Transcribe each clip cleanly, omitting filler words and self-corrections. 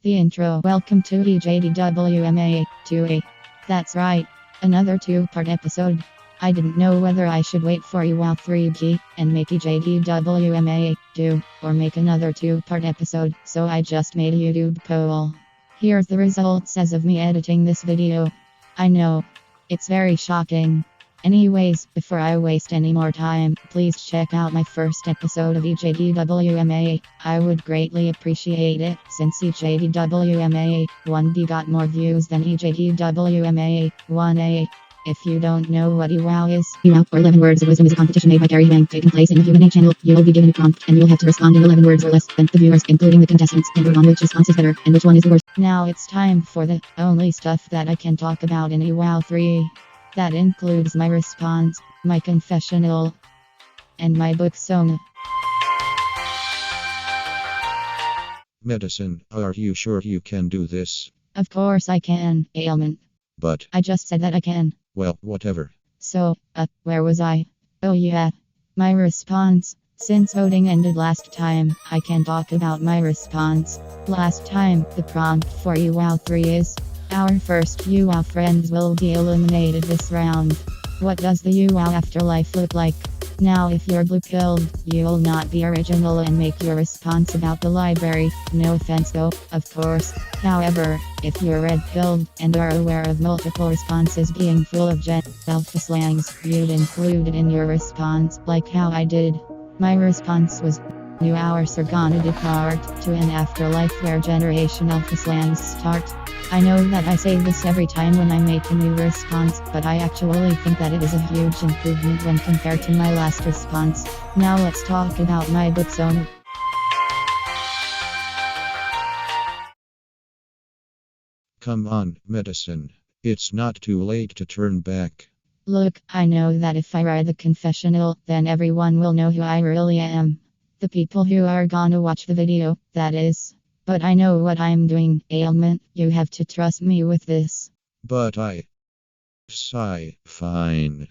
The intro. Welcome to EJDWMA 2A. That's right, another two-part episode. I didn't know whether I should wait for EWOW 3G and make EJDWMA 2 or make another two-part episode, so I just made a YouTube poll. Here's the results as of me editing this video. I know, it's very shocking. Anyways, before I waste any more time, please check out my first episode of EJDWMA. I would greatly appreciate it, since EJDWMA 1B got more views than EJDWMA 1A. If you don't know what EWOW is, EWOW, or 11 Words of Wisdom, is a competition made by Gary Wang, taking place in the Q&A channel. You will be given a prompt, and you'll have to respond in 11 words or less. Then the viewers, including the contestants, can vote on which response is better, and which one is the worst. Now it's time for the only stuff that I can talk about in EWOW 3. That includes my response, my confessional, and my book song. Medicine, are you sure you can do this? Of course I can, ailment. But, I just said that I can. well, whatever. So, where was I? Oh yeah. My response. Since voting ended last time, I can talk about my response. Last time, the prompt for EWOW 3 is, our first EWOW friends will be eliminated this round. What does the EWOW afterlife look like? Now if you're blue-pilled, you'll not be original and make your response about the library. No offense though, of course. However, if you're red-pilled and are aware of multiple responses being full of Gen Alpha slangs, you'd include it in your response, like how I did. My response was, new hours are gonna depart to an afterlife where Generation Alpha slangs start. I know that I say this every time when I make a new response, but I actually think that it is a huge improvement when compared to my last response. Now let's talk about my book song. Come on, medicine. It's not too late to turn back. Look, I know that if I write the confessional, then everyone will know who I really am. The people who are gonna watch the video, that is. But I know what I'm doing, ailment. You have to trust me with this. But sigh, fine.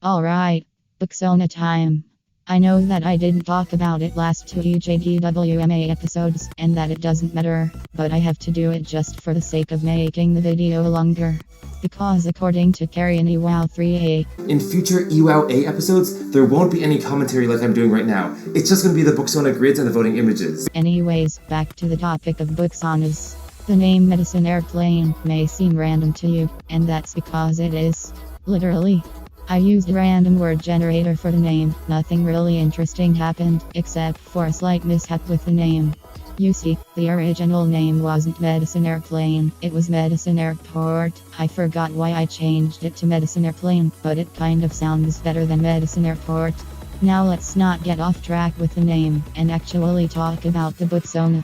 Alright, Booksona time. I know that I didn't talk about it last two EJDWMA episodes, and that it doesn't matter, but I have to do it just for the sake of making the video longer. Because according to Carrie in EWOW 3A, in future EWOW episodes, there won't be any commentary like I'm doing right now. It's just going to be the Booksona grids and the voting images. Anyways, back to the topic of Booksonas. The name Medicine Airplane may seem random to you, and that's because it is. Literally. I used a random word generator for the name. Nothing really interesting happened, except for a slight mishap with the name. You see, the original name wasn't Medicine Airplane, it was Medicine Airport. I forgot why I changed it to Medicine Airplane, but it kind of sounds better than Medicine Airport. Now let's not get off track with the name, and actually talk about the Booksona.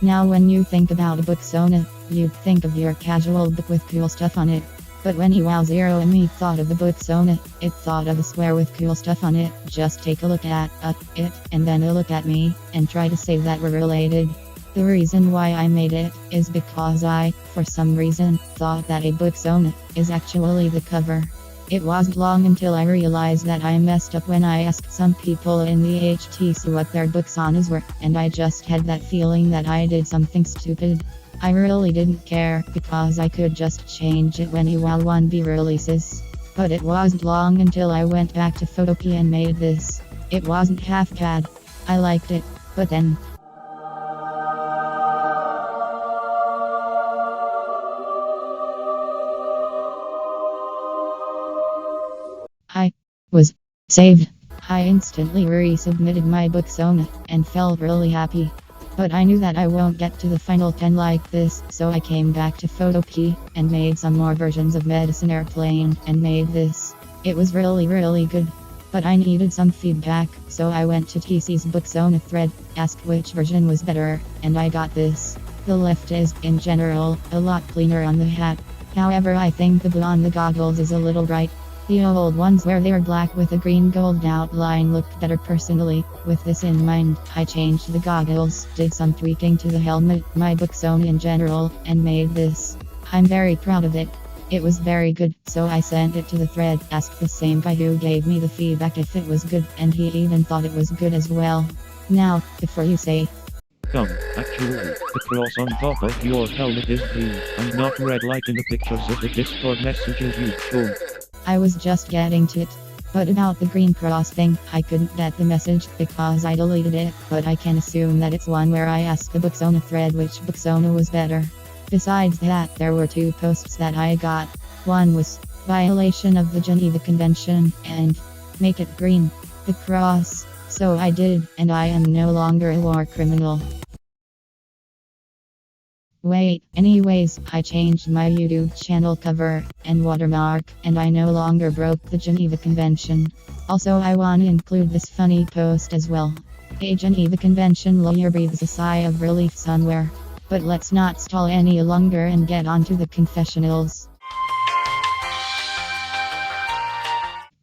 Now when you think about a Booksona, you'd think of your casual book with cool stuff on it. But when EWOW 0 and me thought of the Booksona, it thought of a square with cool stuff on it. Just take a look at it, and then a look at me, and try to say that we're related. The reason why I made it is because I, for some reason, thought that a Booksona is actually the cover. It wasn't long until I realized that I messed up when I asked some people in the HTC what their Booksonas were, and I just had that feeling that I did something stupid. I really didn't care, because I could just change it when EWOW 1B releases. But it wasn't long until I went back to Photopea and made this. It wasn't half bad. I liked it, but then... I was saved. I instantly resubmitted my Booksona, and felt really happy. But I knew that I won't get to the final 10 like this, so I came back to Photopea, and made some more versions of Medicine Airplane, and made this. It was really good. But I needed some feedback, so I went to TC's Booksona thread, asked which version was better, and I got this. The left is, in general, a lot cleaner on the hat. However, I think the blue on the goggles is a little bright. The old ones where they were black with a green gold outline looked better personally. With this in mind, I changed the goggles, did some tweaking to the helmet, my Booksona in general, and made this. I'm very proud of it. It was very good, so I sent it to the thread, asked the same guy who gave me the feedback if it was good, and he even thought it was good as well. Now, before you say, come. Actually, the cross on top of your helmet is green and not red like in the pictures of the Discord messages you've shown. I was just getting to it. But about the green cross thing, I couldn't get the message because I deleted it, but I can assume that it's one where I asked the Booksona thread which Booksona was better. Besides that, there were 2 posts that I got. One was violation of the Geneva Convention and make it green, the cross. So I did, and I am no longer a war criminal. Wait, anyways, I changed my YouTube channel cover and watermark, and I no longer broke the Geneva Convention. Also, I want to include this funny post as well. A Geneva Convention lawyer breathes a sigh of relief somewhere. But let's not stall any longer and get on to the confessionals.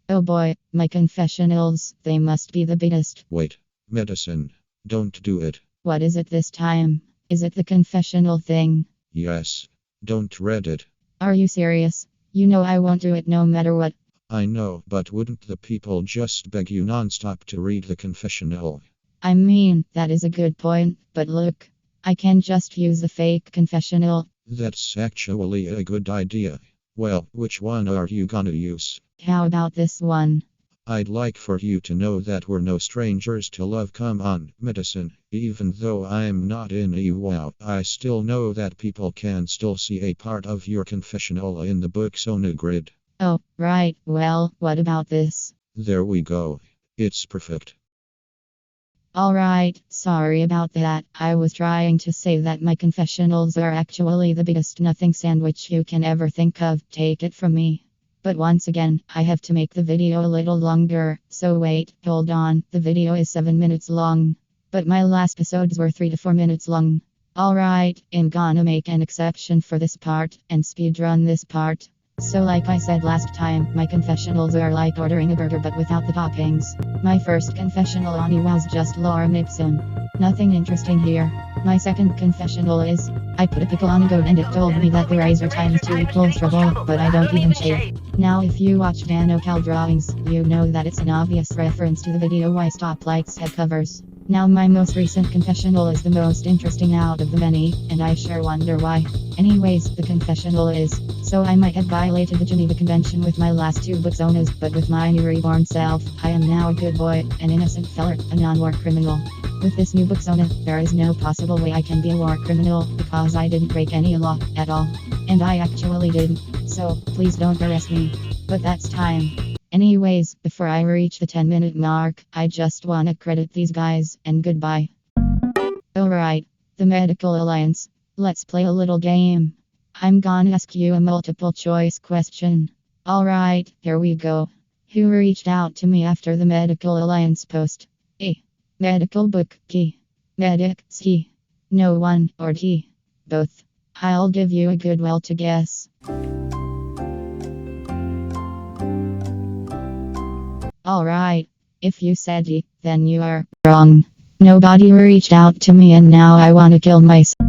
Oh boy, my confessionals, they must be the biggest. Wait, medicine. Don't do it. What is it this time? Is it the confessional thing? Yes. Don't read it. Are you serious? You know I won't do it no matter what. I know, but wouldn't the people just beg you nonstop to read the confessional? I mean, that is a good point, but look, I can just use the fake confessional. That's actually a good idea. Well, which one are you gonna use? How about this one? I'd like for you to know that we're no strangers to love. Come on, medicine. Even though I'm not in EWOW, I still know that people can still see a part of your confessional in the Booksona grid. Oh, right, well, what about this? There we go. It's perfect. Alright, sorry about that. I was trying to say that my confessionals are actually the biggest nothing sandwich you can ever think of. Take it from me. But once again, I have to make the video a little longer, so wait, hold on, the video is 7 minutes long. But my last episodes were 3 to 4 minutes long. Alright, I'm gonna make an exception for this part, and speedrun this part. So like I said last time, my confessionals are like ordering a burger but without the toppings. My first confessional on EWOW was just lorem ipsum. Nothing interesting here. My second confessional is, I put a pickle on a goat and it told me that the razor times 2 equals trouble, but I don't even shave. Now if you watch Danocal drawings, you know that it's an obvious reference to the video Why Stoplights Have Covers. Now my most recent confessional is the most interesting out of the many, and I sure wonder why. Anyways, the confessional is, so I might have violated the Geneva Convention with my last 2 Booksonas, but with my new reborn self, I am now a good boy, an innocent feller, a non-war criminal. With this new Booksona, there is no possible way I can be a war criminal, because I didn't break any law, at all. And I actually did. So, please don't arrest me. But that's time. Anyways, before I reach the 10-minute mark, I just wanna credit these guys, and goodbye. Alright, the Medical Alliance. Let's play a little game. I'm gonna ask you a multiple choice question. Alright, here we go. Who reached out to me after the Medical Alliance post? A. Medical book key. Medic C. No one or D. Both. I'll give you a good well to guess. Alright, if you said D, then you are wrong. Nobody reached out to me and now I wanna kill myself.